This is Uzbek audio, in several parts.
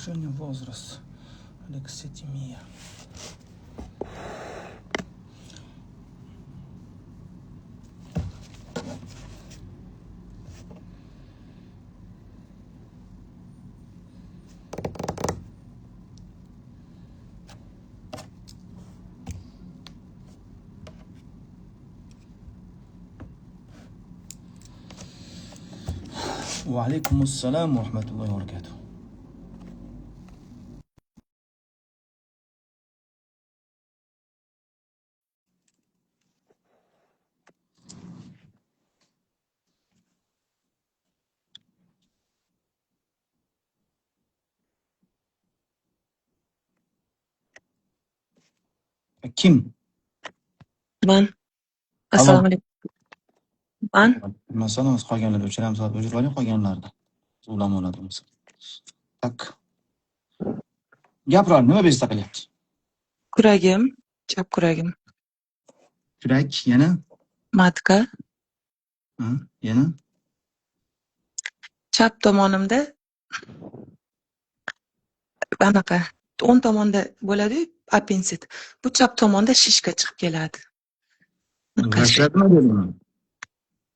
Повышение возраста. Алекситимия. وعليكم السلام ورحمة الله وبركاته. Kim? Man. Assalomu alaykum. Man. Masalan, qolganlar o'chiramiz, o'chirib oling qolganlarni. Ulamo olamiz. Tak. Gapiradi, nima bezda qilyapti? Kuragim, chap kuragim. Yurak, yana? Matka. Yana? Chap tomonimda anaqa o'ng tomonda bo'ladi-yu, appensit. Bu chap tomonda shishka chiqib keladi. G'ashladimi dedimi?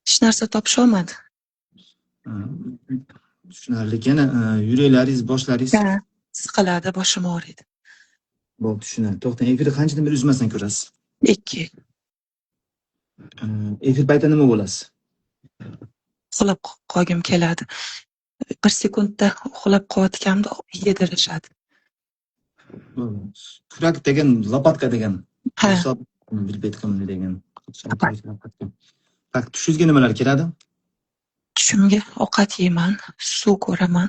Hech narsa topisha olmadi. Tushunarli. Yana yuraklaringiz, boshlaringiz Siqiladi, boshim og'riydi. Bo'p, tushunarli. To'xtang, efirni qanchadan beri uzmasdan ko'rasiz? 2. Efir paytida nima bo'lasiz? Uxlab qolgim keladi. 1 sekundda uxlab qolayotganimda yedirishadi. Kurak degan, lopatka degan. Ha. Bilbetkam degan. Tak, tushingizga nimalar keladi? Tushimga ovqat yeyman, suv ko'raman.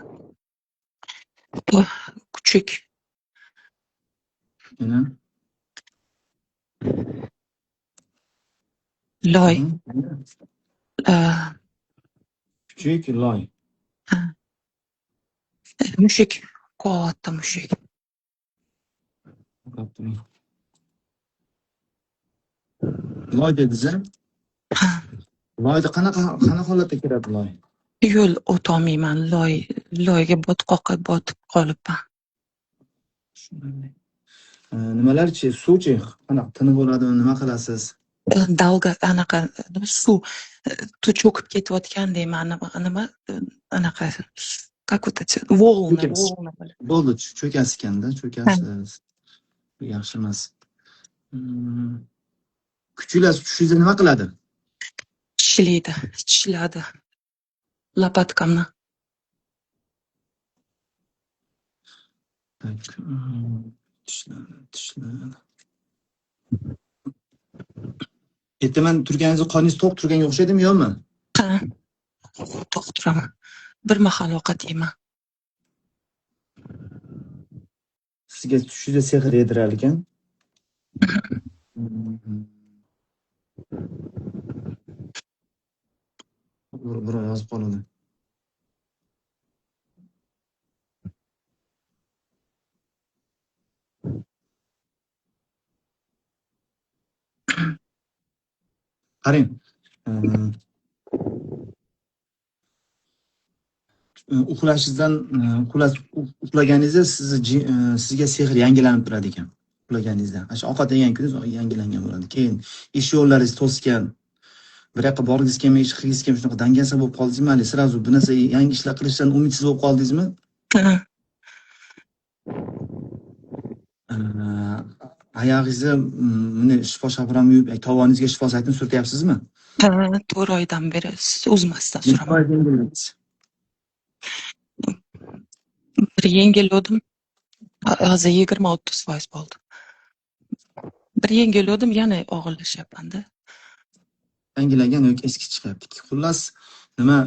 Bu kuchuk. Yana? Loy. Kuchuk, loy. Mushuk. Katta mushuk. Loy dediz-a? Loyda qanaqa holatda keladi loy? Yo'l o'tolmayman, loyga botqoqqa botib qolibman. Nimalarchi, suvchi, qanaqa tini bo'ladimi, nima qilasiz? Dalga anaqa suv cho'kib ketayotgan deyman, nima anaqa как вот эти волны. Bo'ldi, cho'kasiz ekanda, cho'kasiz. Yaxshi emas. Kuchuklar tushingizda nima qiladi? Tishladi. Lopatkamni. Tishladi. Ertaman turganingiz qoningiz to'q turganga o'xshaydimi, yo'qmi? Ha. To'q turaman. Bir mahal ovqat yeyman. Sizga tushingizda sehr yedirar ekan. Birov yozib qoladi. Qarang. Uxlaganingizda sizga sehr yangilanib turadi ekan. Uxlaganingizda. Shu ovqat yegan kuningiz yangilangan bo'ladi. Keyin ish yo'llaringiz to'sgan. Bir yoqqa borgingiz kelmay, chiqgingiz kelmay shunaqa dangasa bo'lib qoldingizmi? Hali sirazu bu narsa yangi ishlar qilishdan umidsiz bo'lib qoldingizmi? Oyog'ingizni buni shifo-shabram yuvib, tovoningizga shifo saytini surtyapsizmi? 4 oydan beri uzmasdan suraman. Bir yengildim. Hozir 20-30% bo'ldi. Bir yengildim, yana og'irlashyapman-da. Yangilangan yoki eski chiqyapti. Xullas, nima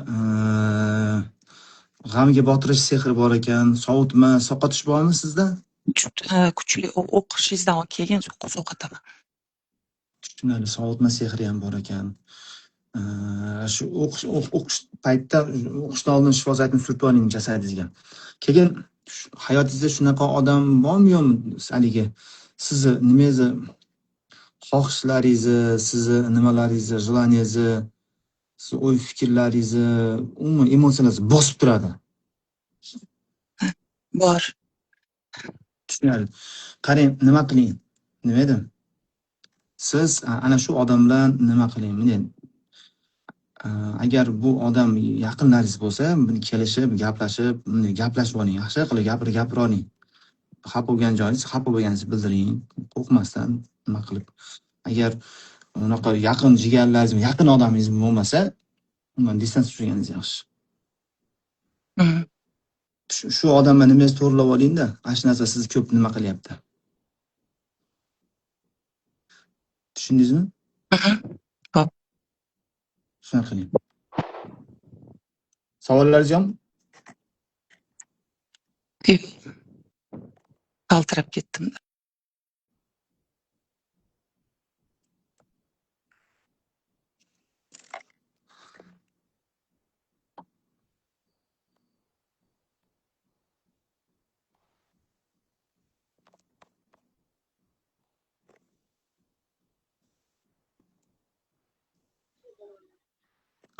g'amga botirish sehri bor ekan, sovutma, sovqotish bormi sizda? Kuchli o'qishingizdan keyin sovqotaman. Tushunarli, sovutma sehri ham bor ekan. Shu o'qish paytida o'qishdan oldin shifo saytini surtib oling jasadingizga. Keyin hayotingizda shunaqa odam bormi yo'qmi? Haligi sizni nimangizni, xohishlaringizni, sizni nimalaringizni, желаниеңizni, siz o'y fikrlaringizni, umuman emotsiyalaringizni bosib turadi. Bor. Tushunarli. Qarang, nima qiling? Nima edi? Siz ana shu odam bilan nima qiling? Meni agar bu odam yaqinlaringiz bo'lsa, buni kelishib, gaplashib, gaplashib oling. Yaxshi qilib gapira oling. Xafa bo'lgan joyingiz, xafa bo'lganingizni bildiring. Qo'rqmasdan nima qilib. Agar unaqa yaqin jigarlaringiz, yaqin odamingiz bo'lmasa, undan distans turganingiz yaxshi. Mhm. Shu odam bilan nimangizni to'g'rilab oling-da, ana shu narsa sizni ko'p nima qilyapti. Tushundingizmi? Mhm. Shunaqa qiling. Savollaringiz yo'qmi? Qaltirab ketdim.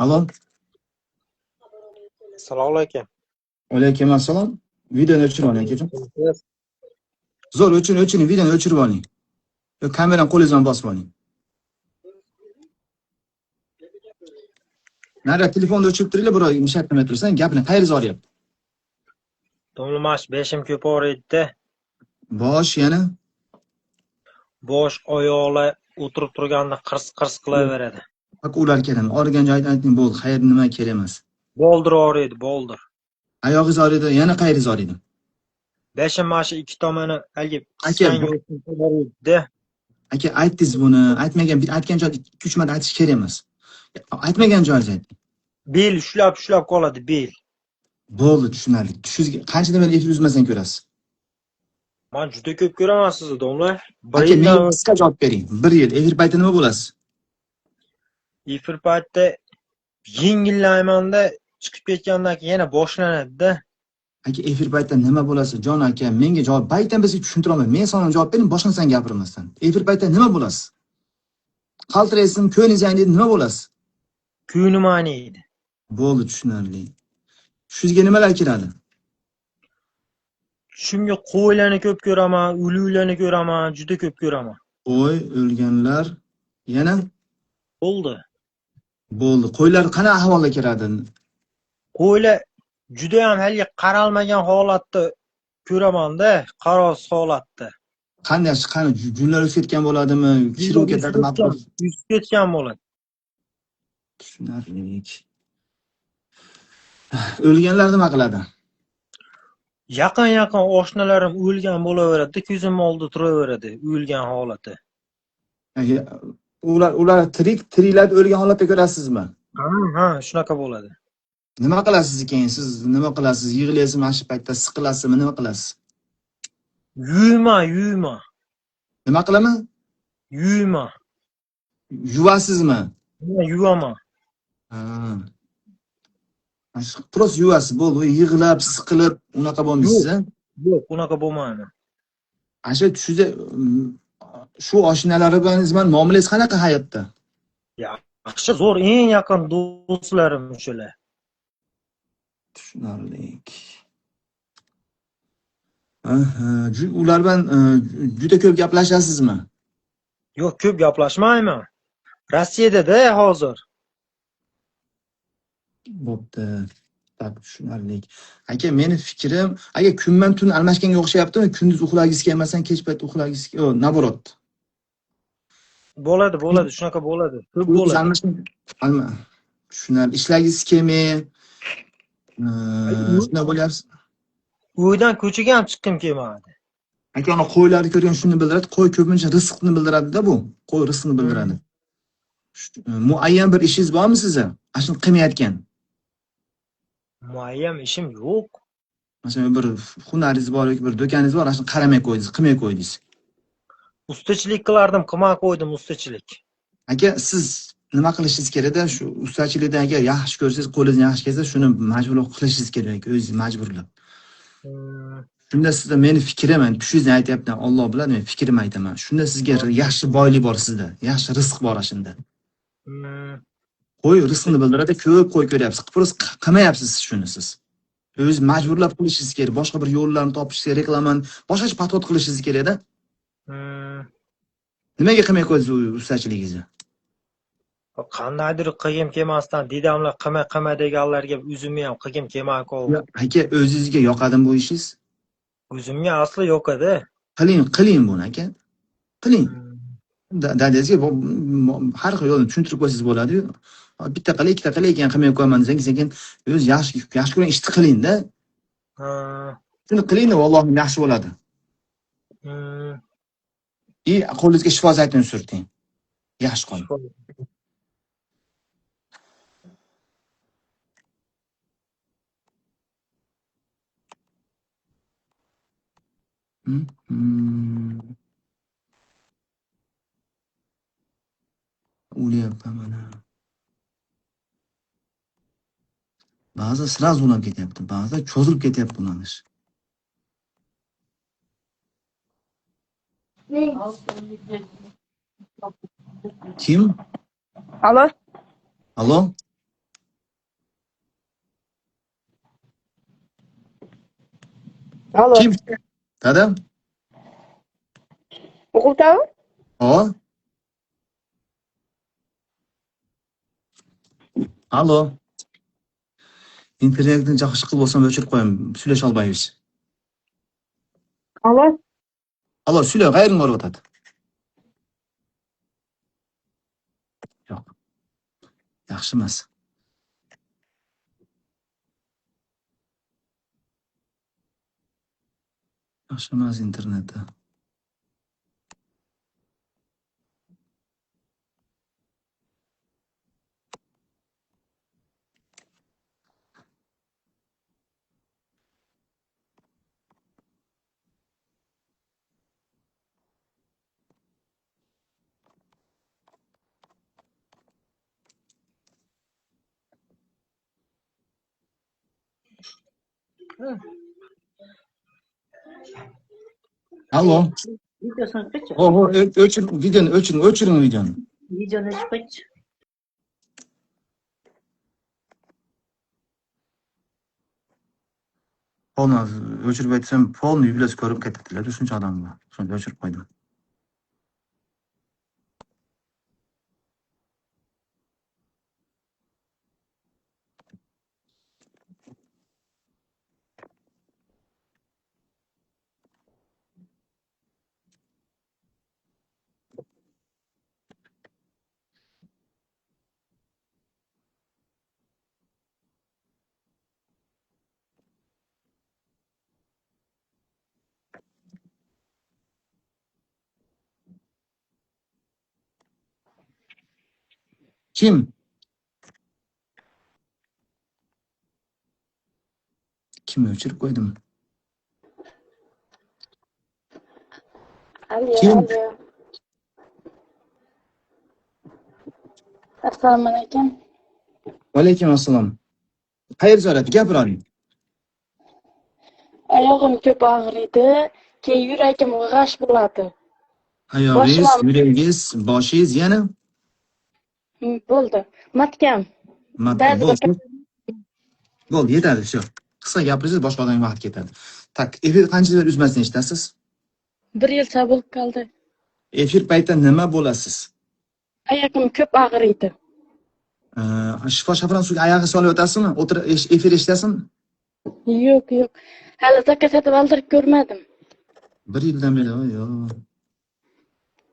Alo. Assalomu alaykum. Alaykum assalom. Videoni o'chirib oling, akajon. Zo'r o'chiring, videoni o'chirib oling. Yo, kamerani qo'lingiz bilan bosib oling. Nari telefonni o'chirib turinglar, biroq mishatmay tursan, gapni qayeringiz oryapti? Domlamash beshim ko'p og'riydi. Bosh yana Bosh, oyoqlar o'tirib turganda qirs qilaveradi. bak ular kerak. Og'rigan joyni ayting, bo'ldi. Qayerda nima kerak emas. Boldir og'riydi, boldir. Oyog'ingiz og'riydi, yana qayeringiz og'riydi? Beshim mana shu ikki tomoni haligi Aka, og'riydi. aka aytdingiz buni. Aytgan joyda 2-3 marta aytish kerak emas. Aytmagan joyingizni ayting. Bel ushlab qoladi, bel. Bo'ldi, tushunarli. Tushingizga qancha nima efir uzmasdan ko'rasiz. Men juda ko'p ko'raman sizni, domla. Bir Aka, menga yildan qisqa javob bering. 1 yil efir payti nima bo'lasiz? efir paytda yengillayman-da, chiqib ketgandan keyin yana boshlanadi-da. Aka, efir paytida nima bo'lasiz? Jon aka, menga javob baytan bizga tushuntira olmayman. Men sana javob bering, boshqasan gapirmasdan. Efir paytida nima bo'lasiz? Qaltiraysiz, ko'ningiz yangraydi, nima bo'lasiz? Ko'nglim ayniydi. Bo'ldi, tushunarli. Tushingizga nimalar kiradi? Tushimga qo'ylarni ko'p ko'raman, o'liklarni ko'raman, juda ko'p ko'raman. Qo'y, o'lganlar, yana Bo'ldi. bo'ldi. Qo'ylar qanaqa ahvolda kiradi? Qo'ylar juda ham haligi qaralmagan holatda ko'raman-da, qarovsiz holatda. Qanday qani junlar o'sib ketgan bo'ladimi? Kirib ketadimi? Yuzib ketgan bo'ladi. Tushunarli. O'lganlar nima qiladi? Yaqin oshnalarim o'lgan bo'laveradi, ko'zim oldida turaveradi, o'lgan holati. Ular tiriklarni o'lgan holatda ko'rasizmi? Ha, shunaqa bo'ladi. Nima qilasiz keyin? Siz nima qilasiz? Yig'laysizmi mana shu paytda, siqilasizmi? Nima qilasiz? Yuyma. Nima qilaman? Yuyma. Yuvasizmi? Yuvaman. Ha. Prost yuvasiz, bo'ldi. Yig'lab, siqilib, unaqa bo'lmaysiz, ha? Yo'q, unaqa bo'lmayman. Asha tushida shu oshnalari bilan muomalangiz qanaqa hayotda? Yaxshi, zo'r, eng yaqin do'stlarim shular. Tushunarli. Ular bilan juda ko'p gaplashasizmi? Yo'q, ko'p gaplashmayman. Rossiyada-da hozir. Bo'pti. Tak, tushunarli. Aka, meni fikrim, aka kunman tun almashganga o'xshayaptimi? Kunduz uxlagingiz kelmasdan, kech payt uxlagingiz, naborot. Bo'ladi, shunaqa bo'ladi. Ko'p bo'ladi. Tushunarli. Ishlagingiz kelmay, shunday bo'lyapsiz. Uydan ko'chaga ham chiqqim kelmadi. Aka, ana qo'ylarni ko'rgan shuni bildiradi. Qo'y ko'pincha rizqni bildiradi-da bu. Qo'y rizqni bildiradi. Muayyan bir ishingiz bormi sizga? Ashuni qilmayotgan. Muayyan ishim yo'q. Masalan, bir hunaringiz bor yoki bir do'koningiz bor, ashuni qaramay qo'ydingiz, qilmay qo'ydingiz. Ustachilik qilardim, qilmay qo'ydim ustachilik. Aka, siz nima qilishingiz kerak-da, shu ustachilikdan agar yaxshi ko'rsangiz, qo'lingiz yaxshi kelsa, shuni majburlab qilishingiz kerak, o'zingiz majburlab. Shunda sizda meni fikrim, tushingizni aytyapman, Alloh biladi, men fikrimni aytaman. Shunda sizga yaxshi boylik bor sizda, yaxshi rizq bor shunda. Qo'y rizqni bildiradi, ko'p qo'y ko'ryapsiz. Prost qilmayapsiz shuni siz. O'z majburlab qilishingiz kerak. Boshqa bir yo'llarni topishga, reklamani boshqacha podxod qilishingiz kerak-da. Hmm. Nimaga qilmay qo'yasiz u ustachilingizni? Qandaydir qilgim kelmasdan dedamlar qilma deganlarga o'zimni ham qilgim kelmay qoldi. Aka, o'zingizga yoqadimi bu ishingiz? O'zimga asli yo'q edi. Qiling buni aka. Qiling. Hmm. Dadangizga har xil yo'lni tushuntirib qo'ysangiz bo'ladi-yu. Bitta qilay, ikkita qilay, keyin qilmay qo'yaman desangiz, sekin o'z yaxshi ko'rgan ishni qiling-da. Ha. Shuni qiling-da, vallohi yaxshi bo'ladi. Hmm. Qo'lingizga shifo zaytun surting. Yaxshi qo'ying. O'lyapman mana. Ba'zi sразу ulab ketyapti, ba'zi cho'zilib ketyapti ulanish. Kim? Alo, Alo? alo. Kim? Dadam? O'quvtami? O? Alo? Internetni yaxshi qilib bo'lsam o'chirib qo'yaman. Sulash olmaymiz. Alo. Alo, Sula, qayerga borib o'tadi? Yo'q. Yaxshi emas. Yaxshi emas internetda. Alo. Videosini qilchi. O'chiring videoni. Videoni chiqich. Polni o'chirib aytsam, polni yublas ko'rib ketadilar. Shuncha odam bor. Shunda o'chirib qo'ydim. Kim? Kimni o'chirib qo'ydim? Kim? Assalomu alaykum. Alaykum assalom. Xayr so'radi, gapiring. Oyog'im ko'p og'riydi, keyin yuragim g'ash bo'ladi. Oyog'ingiz, yuragingiz, boshingiz yana? Bo'ldi. Matkam. Bo'ldi, yetadi, shu. Qisqa gapirsangiz boshqa odamga vaqt ketadi. Tak, efir qanchalar uzmasdan eshitasiz? 1 yilcha bo'lib qoldi. Efir paytida nima bo'lasiz? Oyog'im ko'p og'riydi. Shifo shafron suvga oyog'i solib o'tasizmi? Efir eshitasizmi? Yo'q. Hali zakaz sotib oldirib ko'rmadim. 1 yildan beri, yo'q.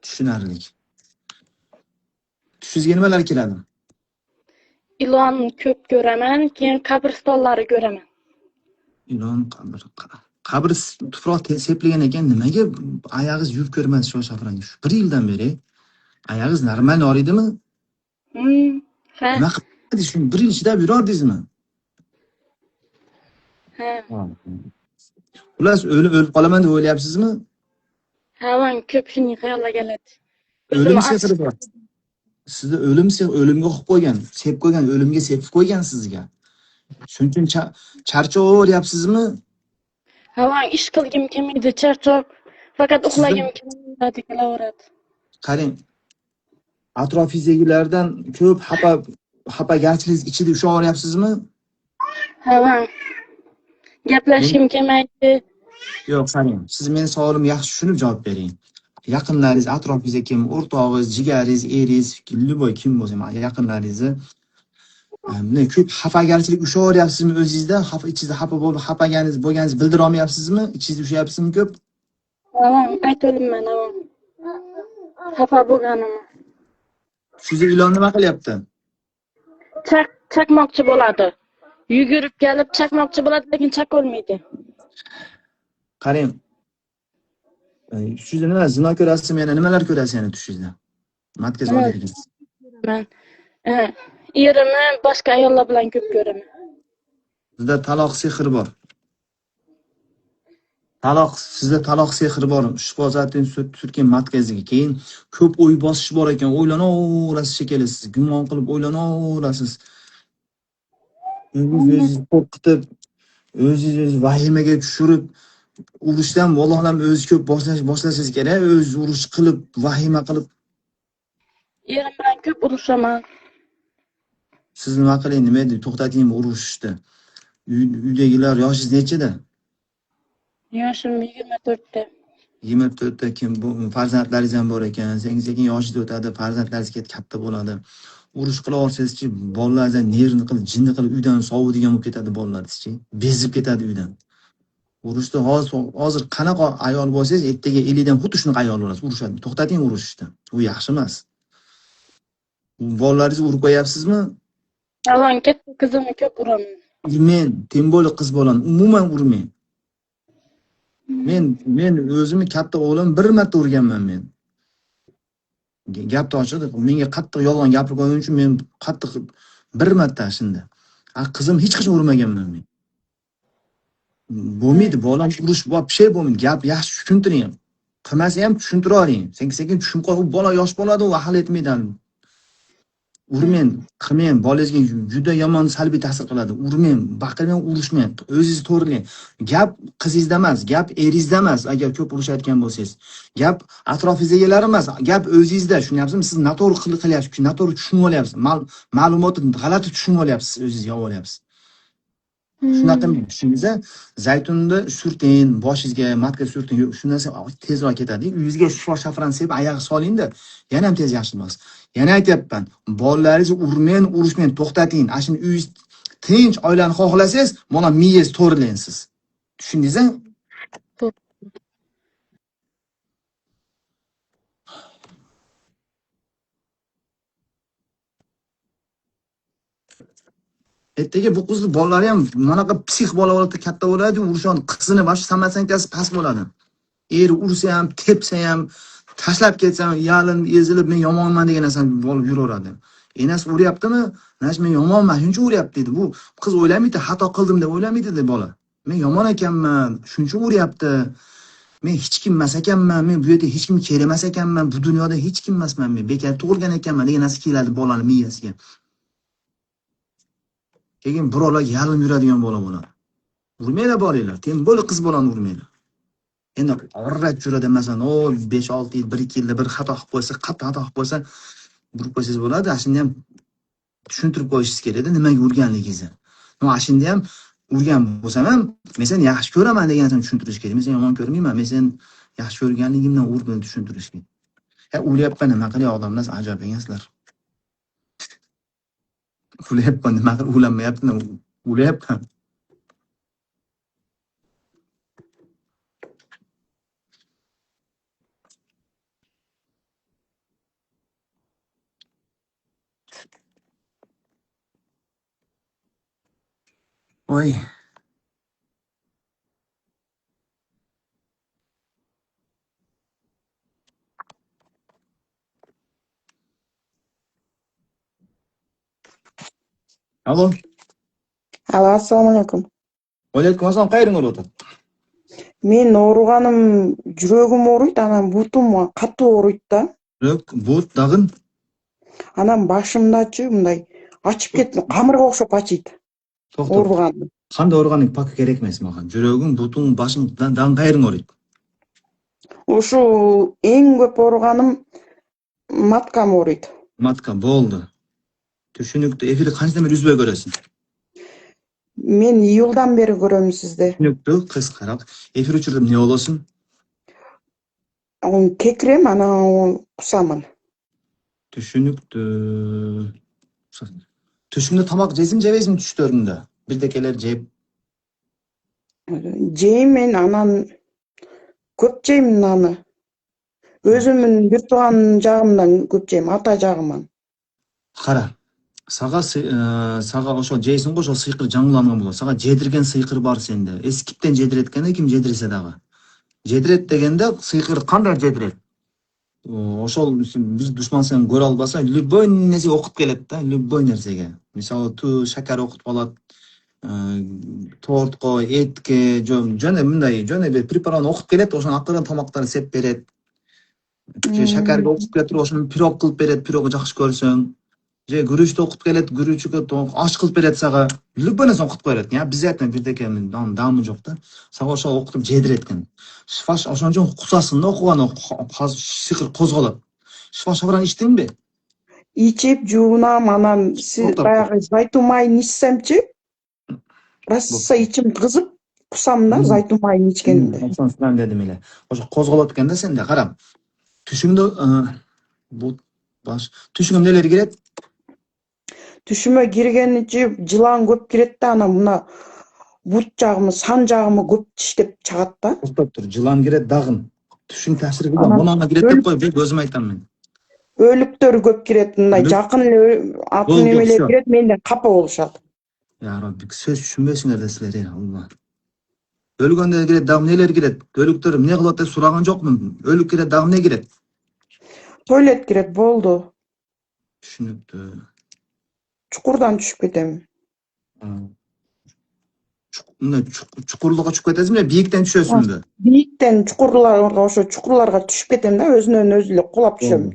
Tushunarli. Tushingizga nimalar keladi? Ilon ko'p ko'raman, keyin qabristonlarni ko'raman. Ilon qabr tuproq sepligan ekan, nimaga oyog'ingiz yuvib ko'rmadi shifo shafron? 1 yildan beri oyog'ingiz normal og'riydimi? Ha. Nima qildi? Shu 1 yil chidab yurardingizmi? Ha. Ular o'lib qolaman deb o'ylayapsizmi? Ha, men ko'p shuni xayolga keladi. O'lim sehri bor. Sizni o'limga qo'yib qo'ygan, sepib qo'ygan, o'limga sepib qo'ygan sizga. Shuning uchun charchoq o'ryapsizmi? Ha, men ish qilgim kelmaydi, charchoq. Faqat uxlagim keladi, kelaveradi. Qarang, atrofingizdagilardan ko'p xafagarchilik ichida ushlayapsizmi? Ha, men Gaplashgim kelmaydi. Yo'q, qarang. Siz meni savolimga yaxshi tushunib javob bering. Yaqinlaringiz, atrofingizda kim, o'rtog'ingiz, jigaringiz, eringiz, любой kim bo'lsa, yaqinlaringizni bunday ko'p xafagarchilik ushlayapsizmi o'zingizda? Ichingizda xafa bo'lib, bo'lganingizni bildira olmayapsizmi? Ichingizda ushlayapsizmi ko'p? Avam aytolmayman, avam. Xafa bo'lganimni. Sizni ilon nima qilyapti? Chaqmoqchi bo'ladi. Yugurib kelib chaqmoqchi bo'ladi, lekin chaqolmaydi. Qarang. Tushingizda nima zino ko'rasizmi, yana nimalar ko'rasiz yana tushingizda? Markaz olaylik. Men erimni boshqa ayollar bilan ko'p ko'raman. Sizda taloq sehri bor. Sizda taloq sehri bor. Shifozatni surtgan markaziga keyin ko'p o'y bosish bor ekan. O'ylanaverasiz shekilli siz. Gumon qilib o'ylanaverasiz. O'zingizni qo'rqitib, o'zingizni vahimaga tushirib, urushdan vallohlar o'zi ko'p boshlasangiz kerak. O'z urush qilib, vahima qilib. Erim bilan ko'p urushaman. Siz nima qiling, nima edi? To'xtating urushishni. Uydagilar yoshingiz nechida? Yoshim 24da. 24da kim bu farzandlaringiz ham bor ekan. Sekin yoshingiz o'tadi, farzandlaringiz katta bo'ladi. Urush qila olsangiz-chi, bolalaringizdan nervni qilib, jinni qilib uydan sovadigan bo'lib ketadi bolalaringiz-chi. Bezib ketadi uydan. Urushda hozir qanaqa ayol bo'lsangiz, ertaga 50 dan xuddi shunaqa ayol bo'lasiz. Urushadi. To'xtating urushishni. U yaxshi emas. Bolalaringizni urib qo'yapsizmi? Avam katta qizimni ko'p uraman. Men, tем более qiz bolani umuman urmang. Men o'zimni katta o'g'lim bir marta urganman men. Gapni ochdi, menga qattiq yolg'on gapirganim uchun men qattiq bir marta shunda. Qizim hech qachon urmaganman men. Bo'lmaydi, bolam urush bor, bir şey bo'lmaydi. Gap yaxshi tushuntiring. Qilmasa ham tushuntira oling. Sekin tushunib qol, u bola yosh bo'ladi, u ahil etmaydi. Urmang, qilmang, bolangizga juda yomon salbiy ta'sir qiladi. Urmang, baqirmang, urushmang, o'zingizni to'g'rilang. Gap qizingizda emas, gap eringizda emas, agar ko'p urushayotgan bo'lsangiz. Gap atrofingizdagilar emas, gap o'zingizda. Tushunyapsizmi? Siz noto'g'ri qilyapsiz, noto'g'ri tushunib olyapsiz. Ma'lumotni g'alati tushunib olyapsiz, o'zingizga olib olyapsiz. Shunaqa tushingizda zaytunni surting, boshingizga matka surting, shundan so'ng tezroq ketadi. Uyingizga shifo shafran sepib oyog'i soling-da, yana ham tez yaxshimas. Yana aytyapman, bolalaringizni urmang, urushmang, to'xtating. Ashuni uyingiz tinch, oilani xohlasangiz, mana miyangizni to'g'rilang siz. Tushundingizmi? Ertaga bu qizni bolalari ham manaqa psix bola bo'ladi, katta bo'ladi, urushon qizini bosh samotsankasi past bo'ladi. Eri ursa ham, tepsa ham, tashlab ketsa ham, yalinib, ezilib, men yomonman degan narsani bo'lib yuraveradi. Enasi uryaptimi? Nash men yomonman, shuncha uryapti dedi. Bu qiz o'ylamaydi, xato qildim deb o'ylamaydi dedi bola. Men yomon ekanman, shuncha uryapti. Men hech kim emas ekanman, men bu yerda hech kim kerak emas ekanman, bu dunyoda hech kim emasman, men bekor tug'ilgan ekanman degan narsa keladi bolani miyasiga. Keyin birovlar yalinib yuradigan bola bo'ladi. Urmanglar bolanglar, tem bo'lib qiz bolani urmanglar. Endi orrat yuradi masalan, 5-6 yil, 1-2 yilda bir xato qilib qo'ysa, qattiq xato qilib qo'ysa, urib qo'ysangiz bo'ladi. Ashunda ham tushuntirib qo'yishingiz kerak-da, nimaga urganligingizni. Ashunda ham urgan bo'lsam ham, men seni yaxshi ko'raman degan narsani tushuntirish kerak. Men seni yomon ko'rmayman, men seni yaxshi ko'rganligimdan urib tushuntirish kerak. O'lyapman, nima qilay odamlar ajoyib ekansizlar. O'lyapman, nima qilib o'lanmayapti, o'lyapman. Oy. Alo. Alo, assalomu alaykum. Alaykum assalom, qayeringiz o'tadi? Men og'riganim yuragim og'riydi, anam butum qattiq og'riydi-da. Yo'q, but dag'in. Anam boshimdachi bunday ochib ketdi, qamirga o'xshab ochiydi. To'xta. Og'riganim. Qanday o'rganing paka kerak emas ma'qul. Yuraging, butung, boshingdan qayering o'raydi. O'shu eng ko'p og'riganim matkam og'riydi. Matka bo'ldi. Tushunukda efirda qancha yuz berib ko'rasiz? Мен июлдан бeri көрөм сизди. Түшүнүктүү, кыскараак. Эфир учурда эмне болосуң? Кекирем, анан кусамын. Түшүнүктүү. Түшүңдө тамак жейсиңби, жебейсиңби түштөрүңдө? Бирдекелер жеп. Жейм мен, анан көп жейм наны. Өзүмдүн бир тууган жагымдан көп жейм, ата жагыман. Кара. Сага ошол жейсиң го, ошол сыйкыр жаңыланган болот. Сага жедирген сыйкыр бар сенде. Киптен жедиреткенде ким жедирсе дагы. Жедирет дегенде сыйкыр кандай жедирет? Ошол биз душман сени көрө албаса, любой нерсеге окуп келет да, любой нерсеге. Мисалы шакар окутуп алат, тортко, этке, жана мындай, жана бир препарат окуп келет, ошонун акырын тамактарын сеп берет. Же шакарга окуп келип туруп, ошону пирог кылып берет, пирогу жакшы көрсөң. Же күрүчтү окуп келет, күрүчкө аш кылып берет сага. Любой нерсе окуп берет. Я обязательно бирдеке даамы жок да. Сага ошол окутуп жедирет экен. Шифаш ошон үчүн кусасың да, окуган сыйкыр козголот. Шифаш абран ичтиңби? Ичип, жуунам, анан баягы зайтун майын ичсемчи, раса ичим кызып, кусам да зайтун майын ичкенимде. Ошон дедим эле. Ошо козголот экен да сенде. Кара. Түшүңдө бут баш. Түшүңгө эмнелер кирет? Түшүмө киргеничи жылан көп кирет да, анан мына бут жагымы, сан жагымы көп тиштеп чыгат да. Токтоп тур, жылан кирет дагы. Түшүң таасир кылбайбы? Монага кирет деп кой, өзүм айтам мен. Өлүктөр көп кирет, мындай жакын эле атын эмелер кирет, менден капа болушат. Я Рабби, сөз түшүнбөйсүңөр да силер, Алла. Өлгөндөр кирет, дагы эмнелер кирет? Өлүктөр эмне кылат деп сураган жокмун. Өлүк кирет, дагы эмне кирет? Туалет кирет, болду. Түшүнүктүү. Чукурдан түшүп кетем. Чукурлукка түшүп кетесиңби, бийиктен түшөсүңбү? Бийиктен чукурларга, ошо чукурларга түшүп кетем да, өзүнөн өзү эле кулап түшөм.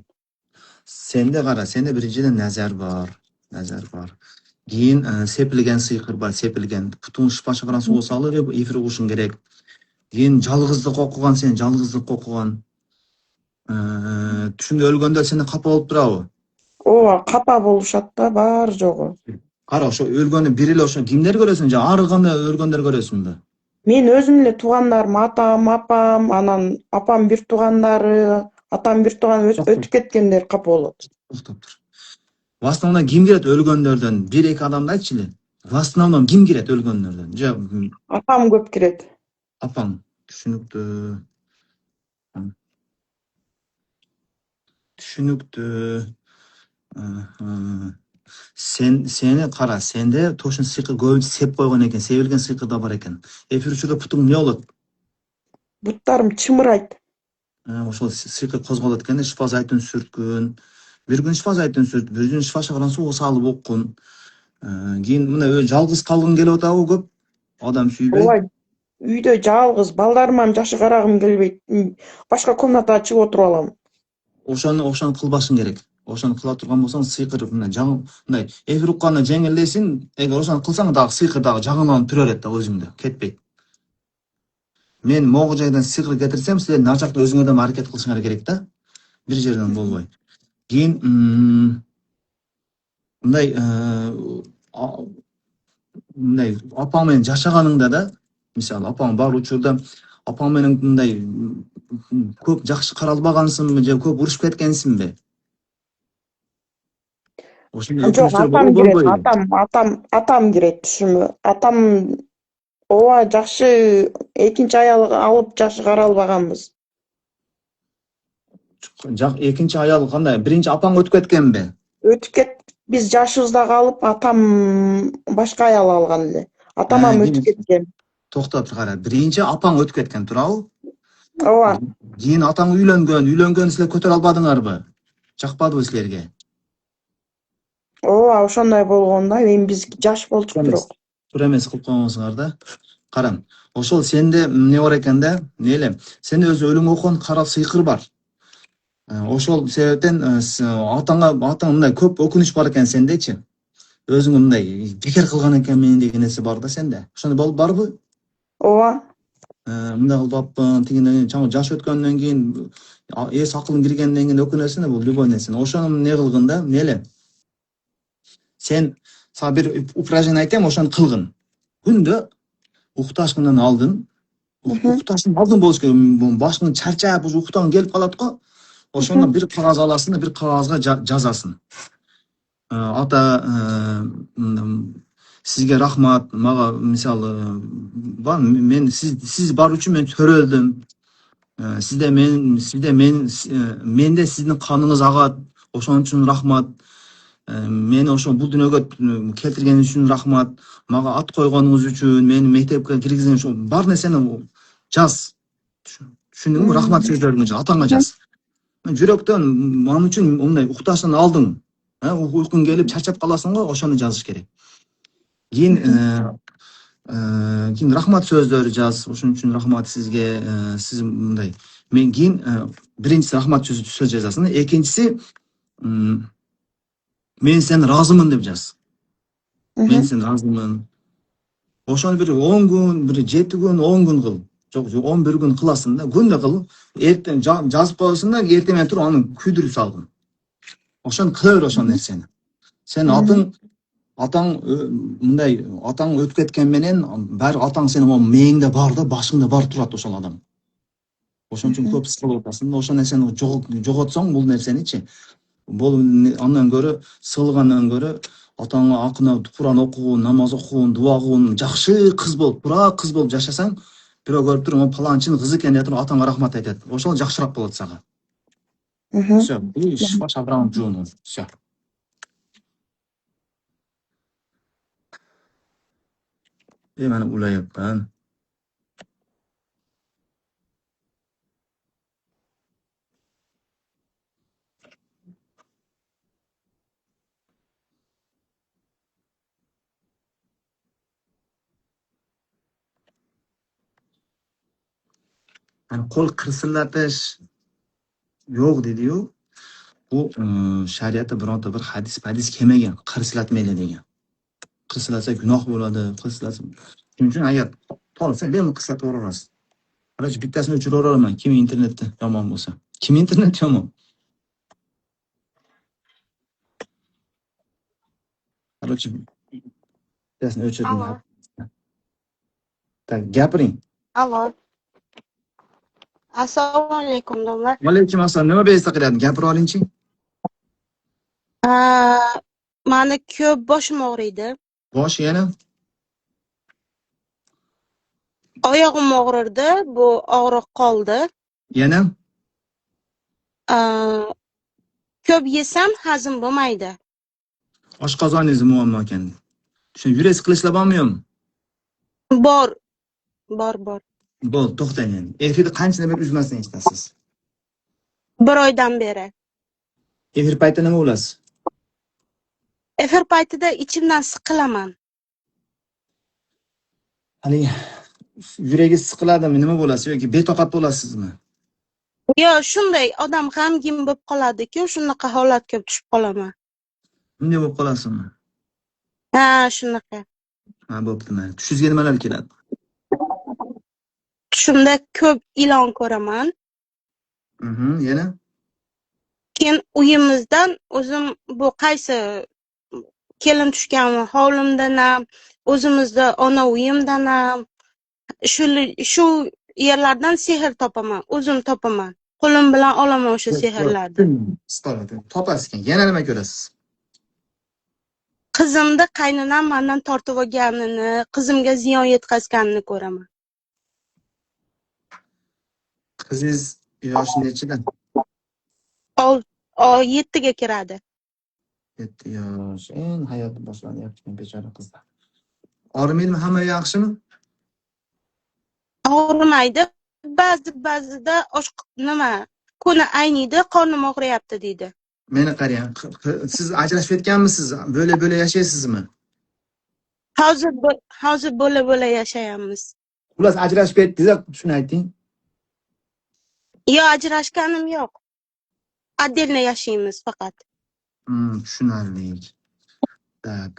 Сенде кара, сенде биринчиден назар бар. Кийин сепилген сыйкыр бар, сепилген. Путуң шпаша баран суу салып, эфир угушуң керек. Кийин жалгыздык окуган, сен жалгыздык окуган. Түшүңдө өлгөндө сени капа болуп турабы? Ооба, капа болушат да, бар жогу. Кара, ошо өлгөнү бир эле ошо кимдер көрөсүң же ары кандай өлгөндөр көрөсүңбү? Мен өзүм эле туугандарым, атам, апам, анан апам бир туугандары, атам бир тууган өтүп кеткендер капа болот. Токтоп тур. В основном ким кирет өлгөндөрдөн? 1-2 адамды айтчылы. В основном ким кирет өлгөндөрдөн? Же Апам көп кирет. апаң. Түшүнүктүү. Сени кара, сенде тошун сыйкыр көп сеп койгон экен, себилген сыйкыр да бар экен. Эфир учурда путуң эмне болот? Буттарым чымырайт. Ошол сыйкыр козголот экен, шифа зайтун сүрткүн. Бир күн шифа зайтун сүрт, бир күн шифа шабаран суу салып оккун. Кийин мына жалгыз калгың келип атабы көп? Адам сүйбөй. Ооба, үйдө жалгыз, балдарыман жашы карагым келбейт. Башка комнатага чыгып отуруп алам. Ошону кылбашың керек. Ошону кыла турган болсоң, сыйкыр мындай эфир укканда жеңилдейсиң. Эгер ошону кылсаң дагы сыйкыр дагы жаңыланып турат да өзүңдө, кетпейт. Мен могу жайдан сыйкыр кетирсем, силер начакта өзүңөрдөн аракет кылышыңар керек да. Бир жерден болбой. Кийин мындай апаң менен жашаганыңда да, мисалы апаң бар учурда апаң менен мындай көп жакшы каралбагансыңбы же көп урушуп кеткенсиңби? Жок, атам кирет, атам кирет түшүмө. Атам ооба жакшы, экинчи аял алып жакшы каралбаганбыз. Экинчи аял кандай? Биринчи апаң өтүп кеткенби? Өтүп кет, биз жашыбызда калып, атам башка аял алган эле. Атамам өтүп кеткен. Токтоп тур, кара. Биринчи апаң өтүп кеткен, туурабы? Ооба. Кийин атаң үйлөнгөн силер көтөрө албадыңарбы? Жакпадыбы силерге? Ооба, ошондой болгон да, эми биз жаш болчук бирок. Туура эмес кылып койгонсуңар да. Кара, ошол сенде эмне бар экен да? Эмне эле? Сенде өзү өлүң окуган кара сыйкыр бар. Ошол себептен атаң мындай көп өкүнүч бар экен сендечи. Өзүң мындай бекер кылган экенмин деген нерсе бар да сенде. Ошондой болуп барбы? Ооба. Мындай кылбаппын, тигинден кийин жаш өткөндөн кийин, эс акылың киргенден кийин өкүнөсүң да, бул любой нерсе. Ошону эмне кылгын да, эмне эле? Сен сага бир упражнение айтайм, ошону кылгын. Kunda uxtashdan oldin uxtashdan oldin bo'lish kerak. Boshing charchab, o'sha uxton kelib qoladi-ku. O'shanda bir qog'oz olasin, bir qog'ozga jozasin. Ota, sizga rahmat. Menga misol bor, men siz bor uchun men to'reldim. Menda sizning qoningiz og'at. O'shaning uchun rahmat. Meni o'sha bu dunyoga keltirganingiz uchun rahmat. Menga ot qo'yganingiz uchun, meni maktabga kirgizganingiz uchun bor narsani joz. Tushundingmi? Rahmat so'zlaringiz otangga joz. Men yurakdan men uchun unday uxtashdan oldin, uyqung kelib charchab qolasan-ku, o'shani yozish kerak. Keyin rahmat so'zlari joz. O'shuning uchun rahmat sizga, siz bunday. Men keyin birinchisi rahmat so'z yozasan, ikkinchisi men sen roziman deb yoz. Men sen roziman. O'shani bir 10 kun, bir 7 kun, 10 kun qil. Yo'q, 11 kun qilasin-da, kunda qil. Ertaga yozib qo'yasan-da, ertaga men turib uni kuydirib solgin. O'shani qilaver o'sha narsani. Sen otang bunday otang o'tib ketgan menen, bar otang seni miyingda borda, boshingda bor turadi o'sha odam. O'shaning uchun ko'p siqilib o'tasan. O'sha narsani yo'qotsang bu narsani-chi. Bu ondan ko'ra, silg'andan ko'ra otangga aqna, Qur'on o'qig'in, namoz o'qig'in, duo qilg'in, yaxshi qiz bo'lib, pura qiz bo'lib yashasang, birov ko'rib turib, "Falonchining qizi ekan" deb turib otangga rahmat aytadi. O'sha yaxshiroq bo'ladi senga. Всё, bu shifo shabram jo'no. Всё. Mana ulayapman. Yani qo'l qirsillatish yo'q dedi-yu. Bu shariatda bironta bir hadis kelmagan, qirslatmaydi degan. Qirsilasa gunoh bo'ladi, qirsilasa. Shuning uchun agar tolsa, bemalol qirsillatib yuborasiz. Qarang, bittasini o'chirib yuboraman, kim internetda yomon bo'lsa. Kim internet yomon? Qarang, bittasini o'chirdim. Tak, gapiring. Allo. Assalomu alaykum domla. Va alaykum assalom. Nima bezda qilyapti? Gapira olingchi. Mani ko'p boshim og'riydi. Bosh yana? Oyog'im og'rirdi, bu og'riq qoldi. Yana? Ko'p yesam hazm bo'lmaydi. Oshqozoningiz muammo ekan. Shuni yurek siqilishlar bormi? Bor. Bo'l, to'xtang endi. Efirni qanchadan beri uzmasdan eshitasiz? 1 oydan beri. Efir paytida nima bo'lasiz? Efir paytida ichimdan siqilaman. Hali yuragingiz siqiladimi, nima bo'lasiz yoki betoqat bo'lasizmi? Yo, shunday odam g'amgin bo'lib qoladi-ku, shunaqa holatga tushib qolaman. Bunday bo'lib qolasizmi? Ha, shunaqa. Ha, bo'pti-ma. Tushingizga nimalar keladi? Tushimda ko'p ilon ko'raman. Yana? Keyin uyimizdan o'zim bu qaysi kelin tushgan hovlimdan ham, o'zimizda ona uyimdan ham shu yerlardan sehr topaman, o'zim topaman. Qo'lim bilan olaman o'sha sehrlarni. Topasiz ekan. Yana nima ko'rasiz? Qizimni qaynonam mendan tortib olganini, qizimga ziyon yetkazganini ko'raman. Qizingiz yoshi nechida? 7 ga kiradi. 7 yosh. Hayoti boshlanyapti bechora qizlar. Og'rimaydimi? Hamma yaxshimi? Og'rimaydi. Ba'zida kuni ayniydi, qornim og'riyapti deydi. Meni qarang. Siz ajrashib ketganmisiz? Bo'la yashaysizmi? Hozir bo'la yashayapmiz. Xullas ajrashib ketdingiz, shuni ayting. Yo, ajrashganim yo'q. Отдельно yashaymiz faqat. Tushunarli. Tak.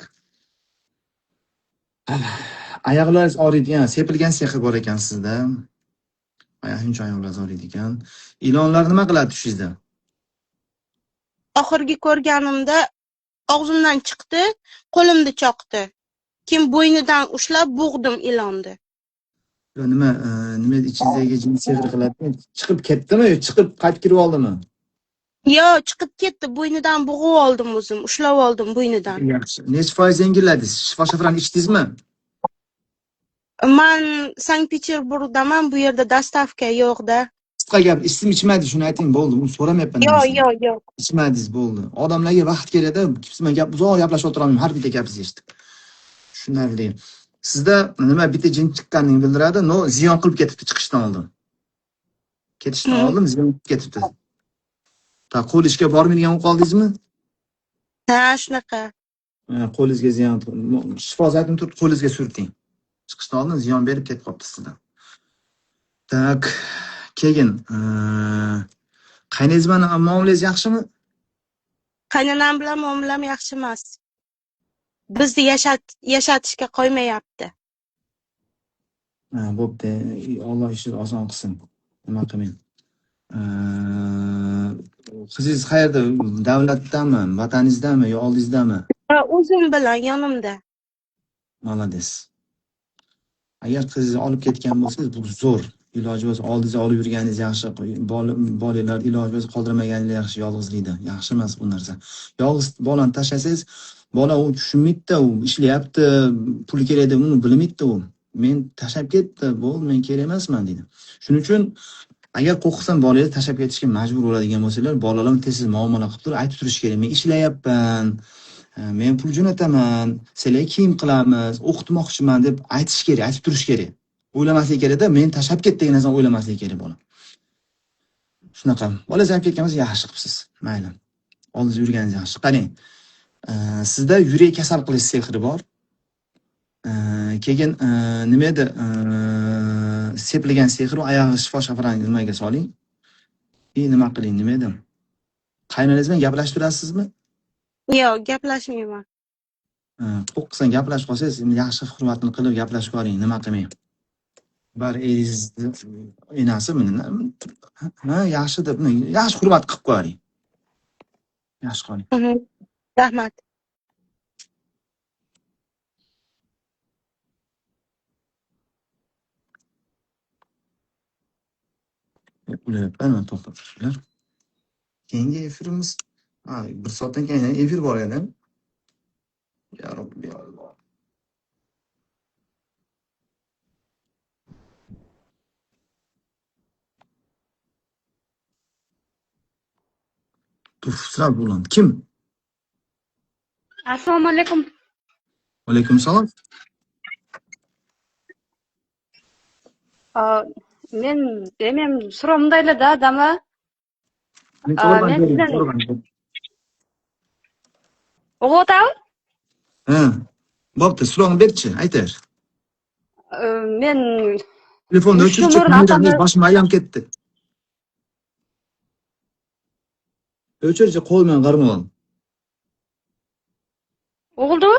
Oyoqlaringiz og'riydigan, sepilgan sexi bor ekan sizda. Oyoqlaringiz og'riydi ekan. Ilonlar nima qiladi tushingizda? Oxirgi ko'rganimda og'zimdan chiqdi, qo'limni choqdi. keyin bo'ynidan ushlab bo'g'dim ilonni. Nima ichingdagi jin sehr qiladi? Chiqib ketdimi yo chiqib qaytib kirib oldimi? Yo, chiqib ketdi, bo'ynidan bo'g'ib oldim o'zim, ushlab oldim bo'ynidan. Yaxshi. Necha foiz yengilladingiz? Shifo shafran ichdingizmi? Man Sankt-Peterburgdaman, bu yerda dostavka yo'q-da. Qisqa gap, ichdim ichmadi shuni ayting bo'ldi. Uni so'ramayapman. Yo'q. Ichmadingiz bo'ldi. Odamlarga vaqt keladi, bilan uzoq gaplashib o'tirolmayman, har bitta gapingizni eshitib. Tushunarli. Sizda nima bitta jin chiqqanini bildiradi, no ziyon qilib ketibdi chiqishdan oldin. Ketishdan oldin ziyon qilib ketibdi. Ta qo'l ishga bormaydigan bo'lib qoldingizmi? Ha, shunaqa. Qo'lingizga ziyon, shifo zaytun turib qo'lingizga surting. Chiqishdan oldin ziyon berib ketib qolibdi sizda. Tak, keyin qaynangiz bilan muomalangiz yaxshimi? Qaynonam bilan muomalam yaxshi emas. Bizni yashatishga qo'ymayapti. Bo'pti. Alloh ishini oson qilsin. Nima qilmang. Qizingiz qayerda? Davlatdami, vataningizdami yo oldingizdami? O'zim bilan yonimda. Malades. Agar qizingizni olib ketgan bo'lsangiz, bu zo'r. Iloji bo'lsa oldingizga olib yurganingiz yaxshi. Bolalar iloji bo'lsa qoldirmaganingiz yaxshi, yolg'izlikda. Yaxshi emas bu narsa. Yolg'iz bolani tashlasangiz, bola u tushunmaydi, u ishlayapti, pul kerak deb uni bilmaydi u. Men tashlab ketdi, bo'ldi, men kerak emasman dedi. Shuning uchun agar qo'rqsam bolalarni tashlab ketishga majbur bo'ladigan bo'lsalar, bolalarni tez muomala qilib turib aytib turish kerak. Men ishlayapman, men pul jo'nataman, sizlarga kiyim qilamiz, o'qitmoqchiman deb aytish kerak, aytib turish kerak. O'ylamaslik kerakda, men tashlab ketdi degan narsani o'ylamaslik kerak bola. Shunaqa. Bola zayib ketgan bo'lsa yaxshi qilibsiz. Mayli. Oldingiz yurganingiz yaxshi. Qarang. Sizda yurak kasal qilish sehri bor. Keyin nima edi? Sepilgan sehr u oyog'i shifo shafran nimaga soling. Nima qiling, nima edi? Qaynonangiz bilan gaplashib turasizmi? Yo'q, gaplashmayman. Qo'rqsan gaplashib qolsangiz, yaxshi hurmatini qilib gaplashib qoling, nima qilmang. Bar enasi meni yaxshi deb, yaxshi hurmat qilib qo'ying. Yaxshi qoling. Rahmat. Ular to'xtatishlar. Keyingi efirimiz, bir soatdan keyin efir bor edi. Ya Robbi Alloh. Tufsra bulan. Kim? Assalomu alaykum. Alaykum salom. Men demem so'ramdaylar-da, adamlar. Men sizdan o'g'otam? Bo'pti, so'rag'ini berchi, aytar. Men Telefonni o'chirib, boshim aylanib ketdi. O'chirchi, qo'l bilan qarmon. o'g'ildi?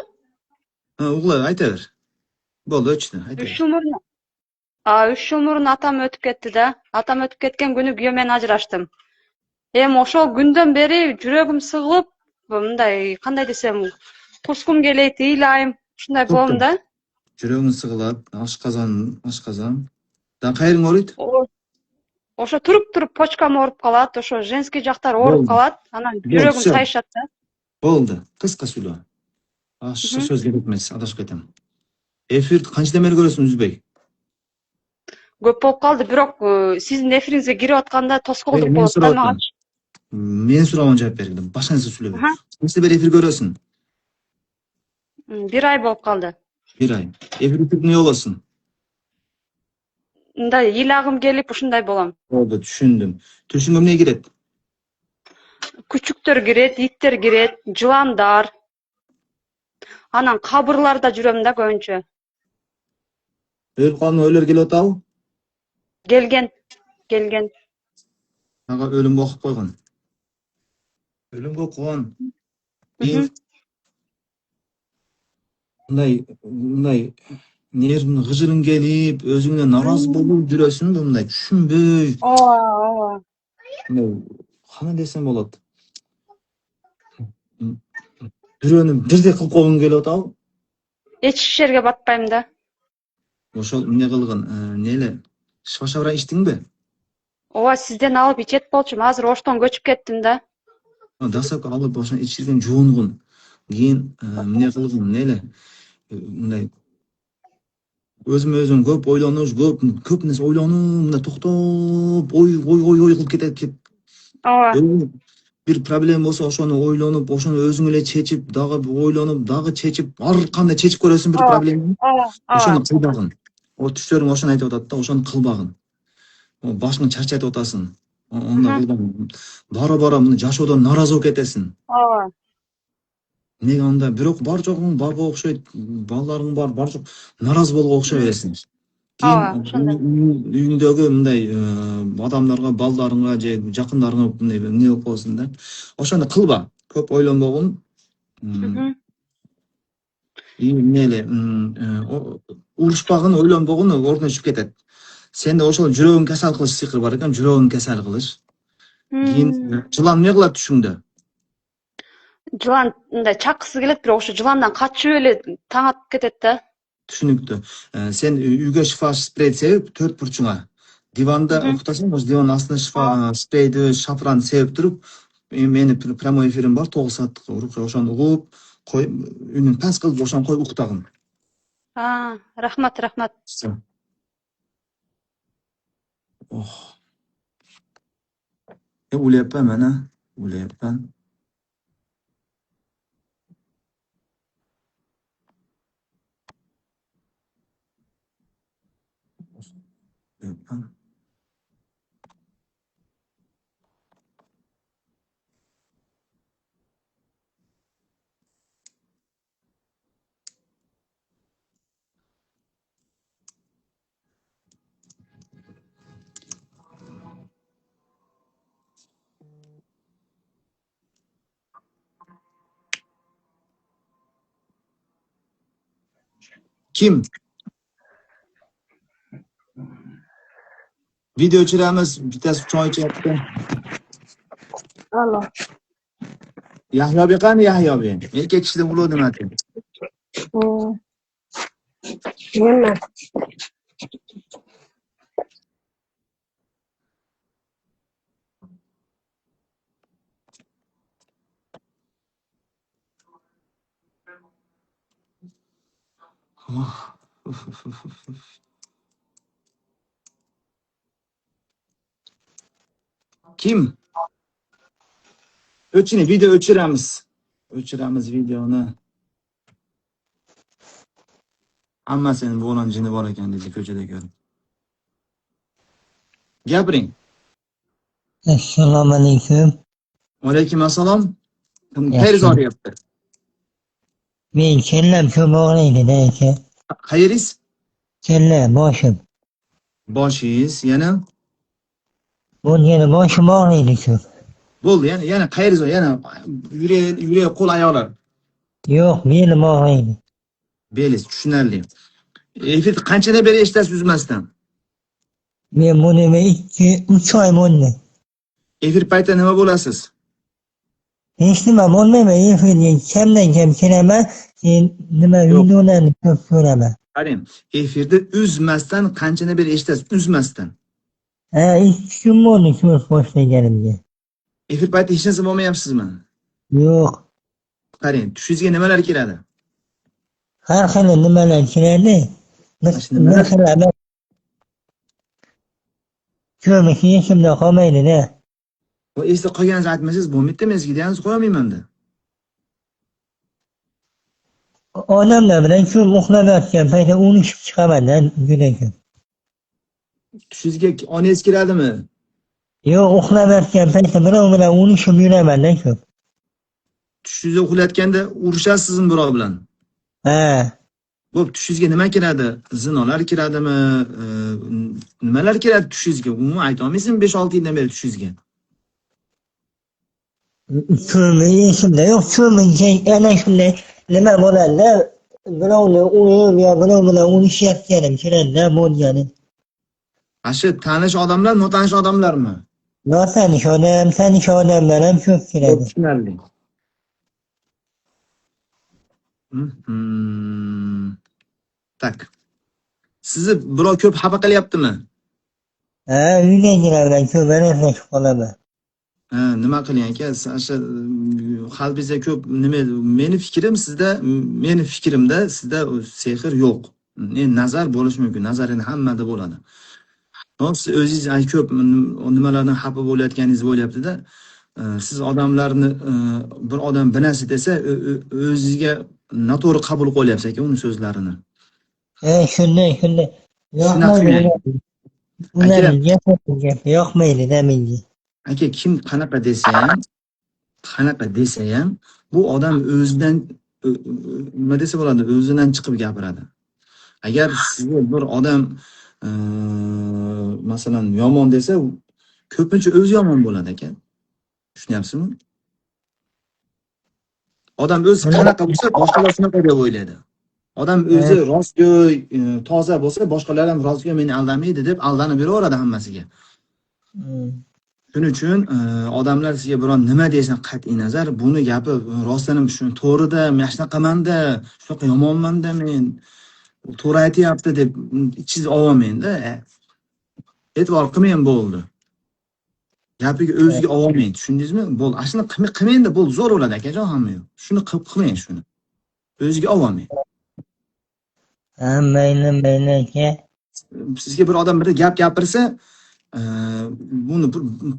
O'g'li, aytaver. Bo'ldi, o'chdi, aytaver. 3 umrni atam o'tib ketdi-da. Atam o'tib ketgan kuni men ajrashdim. O'sha kundan beri yuragim sig'ib, bunday qanday desam, qusqim kelaydi, ilayim, shunday bo'ldi-da. Yuragim sig'ilib, oshqozon. Dan qayering o'raydi? O'sha turib pochkam o'rib qoladi, o'sha женский jaqlar o'rib qoladi, ana yuragim sayishadi. Bo'ldi, qisqa so'zlar. Shu so'zga ketmaysiz, adashib ketaman. Efir qanchadan beri ko'rasiz, O'zbek? Ko'p bo'lib qoldi, biroq sizning efiringizga kirayotganda to'sqoq qilib qo'yadi. Men so'ravon javob berdim. Boshqancha so'zlab. Qancha beri efir ko'rasin? 1 oy bo'lib qoldi. 1 oy. Efir tutni yo'lasin. Unda yilag'im kelib shunday bo'lam. Bo'ldi, tushundim. Tushundim, nega kiradi? Küçüktür giret, yittir giret, juvandar. Anan qabrlarda juramda ko'nchi. O'lqonni o'lar kelotav? Kelgan. Naqa o'lim o'qib qo'ygan. O'lim o'qigan. Bunday nervni g'ijilin kelib, o'zingdan norozi bo'lib yurasin, bunday tushunbay. Qana desam bo'ladi. Yuragimni birdek qilib qo'ygim keladi. Hech yerga batpayım-da. Ошол эмне кылгын, неле? Шифа ичтиңби? Ооба, сизден алып ичет болчумун. Азыр оштон көчүп кеттим да. Дасак алып ошону ичирген жуунгун. Кийин эмне кылгын, неле? Мындай өзүм көп ойлонуш, көп нерсе ойлонуу, мындай токтоп, ой кылып кетет. Ооба. Бир проблема болсо ошону ойлонуп, ошону өзүң эле чечип, дагы ойлонуп, дагы чечип, ар кандай чечип көрөсүң бир проблеманы. Ооба. Ошону кылбагын. О түштөрүң ошону айтып атат да, ошону кылбагын. Башыңды чарчатып атасың. Онда кылбагын. Бара муну жашоодон наразы болуп кетесиң. Ооба. Неге анда бирок бар жогуң барга окшойт, балдарың бар жок наразы болууга окшой бересиң. Кийин үйүңдөгү мындай адамдарга, балдарыңга же жакындарыңа мындай эмне болуп калсың да. Ошону кылба. Көп ойлонбогун. Эмнеле, урушпагын, ойлонбогун ордуна түшүп кетет. Сенде ошол жүрөгүң кесел кылыш сыйкыры бар экен, жүрөгүң кесел кылыш. Кийин жылан эмне кылат түшүңдө? Жылан мындай чаккысы келет, бирок ошо жыландан качып эле таң атып кетет да. Түшүнүктүү. Сен үйгө шифа спрей себип төрт бурчуңа диванда уктасаң, ошо дивандын астына шифа спрейди, шафран себип туруп, мени прямой эфирим бар 9 сааттык урукча, ошону угуп, коюп, үнүн пас кылып ошону коюп уктагын. Рахмат. Улеппен мена, улеппен. Kim? Video o'chiramiz, bittasi choy ichyapti. Alo. Yahyobiy qani Yahyobiy? Erkak kishida bo'ladi nima deydi? Nima? Kim? Video o'chiramiz. O'chiramiz videoni. Hammasini bo'g'lon jini bor ekan dedi ko'chada ko'rib. Gapiring. Assalomu alaykum. Va alaykum assalom. Qayeringiz og'riyapti? Men kellam shu og'riydi-da aka. Qayeringiz? Kella boshim. Boshingiz yana? Bu yana boshim og'riydi shu. Bo'ldi, yana qayeringiz, yana yurak, qo'l, oyoqlar. Yo'q, belim og'riydi. Belingiz tushunarli. Efir qanchadan beri eshitasiz uzmasdan? Men buni 2-3 oy bo'ldi. Efir paytida nima bo'lasiz? Hech nima bo'lmayman, efirga kamdan kam kiraman, nima videolarni ko'p ko'raman. Qarang, efirda uzmasdan qanchadan beri eshitasiz, uzmasdan? 2 kun bo'ldi ko'rish boshlaganimga. Efir paytida hech narsa bo'lmayapsizmi? Yo'q. Qarang, tushingizga nimalar keladi? Har xil nimalar kiradi. Bir xil ko'mishi esimda qolmaydi-da. Bu esda qolganingizni aytmasangiz bo'lmaydi-da, men sizga deyapsiz, qo'yamayman-da. Odamlar bilan ko'p uxlayotgan paytda unishib chiqaman-da, juda ko'p. Tushingizga onangiz keladimi? Yo'q, uxlayotgan paytda birov bilan unishib yuraman-da ko'p. Tushingizda uxlayotganda urushasizmi birov bilan? Bo'p, tushingizga nima kiradi? Zinolar kiradimi? Nimalar kiradi tushingizga? Umuman ayta olmaysizmi 5-6 yildan beri tushingizga? Ko'mi esimda yo'q, ko'mincha ana shunday nima bo'ladi-da, birovni urib yo birov bilan unishyotganim kiradi-da bo'lgani. Shu tanish odamlar, notanish odamlarmi? Notanish odam, tanish odamlar ham ko'p kiradi. Tushunarli. Tak. Sizni birov ko'p xafa qilyaptimi? Ha, uydagilardan ko'p aralashib qolaman. Ha, nima qiling aka? O'sha qalbingizda ko'p nima meni fikrimda sizda sehr yo'q. Nazar bo'lishi mumkin. Nazar endi hammada bo'ladi. Siz o'zingiz ko'p nimalardan xafa bo'layotganingizni bo'lyapti-da. Siz odamlarni bir odam bir narsa desa, o'zingizga noto'g'ri qabul qilyapsiz aka uning so'zlarini. Shunday. Yoqmaydi. Ularning gapi yoqmaydi-da menga. Aka kim qanaqa desa ham bu odam o'zidan nima desa bo'ladi, o'zidan chiqib gapiradi. Agar sizga bir odam masalan yomon desa, ko'pincha o'zi yomon bo'ladi aka. Tushunyapsizmi? Odam o'zi qanaqa bo'lsa, boshqalar shunaqa deb o'ylaydi. Odam o'zi rostgo'y, toza bo'lsa, boshqalar ham rostgo'y meni aldamaydi deb aldanib yuraveradi hammasiga. Shuning uchun odamlar sizga biron nima desa qat'iy nazar, buni gapi rostdan ham shu to'g'rida, men shunaqamanda, shunaqa yomonmanda men, to'g'ri aytyapti deb ichingizni ololmang-da. E'tibor qilmang bo'ldi. Gapiga o'ziga olmang, tushundingizmi? Bo'ldi. Ashuni qilmang-da, bo'ldi, zo'r bo'ladi akajon hamma yo'q. Shuni qilmang shuni. O'ziga olmang. Ha, mayli aka. Sizga bir odam bir gap gapirsa, buni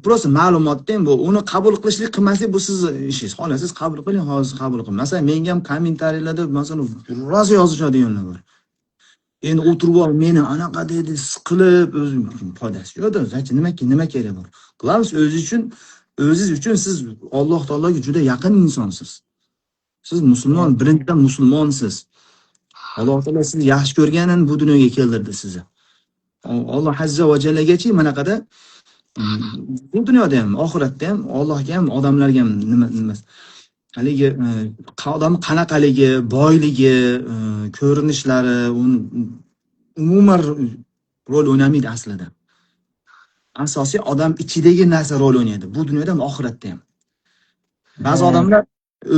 prosta ma'lumot deng, bu uni qabul qilishlik qilmaslik bu siz ishingiz. Xolos siz qabul qiling, hozir qabul qiling. Masalan, menga ham kommentariyalarda masalan rozi yozishadiganlar bor. Endi o'tirib ol, meni anaqa dedi, siqilib, o'zim foydasi yo'q-da. Zachi nima kerak bor? Qilamiz o'zingiz uchun siz Alloh taologa juda yaqin insonsiz. Siz musulmon, birinchidan musulmonsiz. Alloh taolo sizni yaxshi ko'rganin bu dunyoga keltirdi sizni. Alloh azza va jallagachi manaqada bu dunyoda ham, oxiratda ham, Allohga ham, odamlarga ham nima haligi odam qanaqaligi, boyligi, ko'rinishlari umuman rol o'ynamaydi aslida. Asosiy odam ichidagi narsa rol o'ynaydi. Bu dunyoda ham, oxiratda ham. Ba'zi odamlar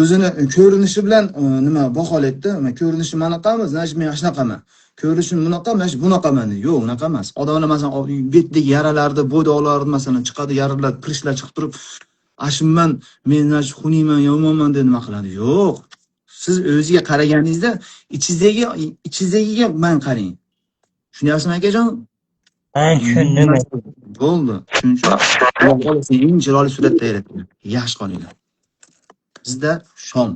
o'zini ko'rinishi bilan nima baholaydi-da, men ko'rinishim manaqami, значит men shunaqaman. Ko'rinishim bunaqami, bunaqaman. Yo'q, unaqa emas. Odamlar masalan betdagi yaralarni, bo'doqlarni masalan chiqadi, yaralar, pirishlar chiqib turib, ashimman, men xuniyman, yomonman deb nima qiladi? Yo'q. Siz o'ziga qaraganingizda ichingizdagi man qarang. Tushunyapsizmi akajon? Ha, tushundim. Bo'ldi. Shuning uchun Alloh taolo sizni eng chiroyli suratda yaratgan. Yaxshi qolinglar. Bizda shom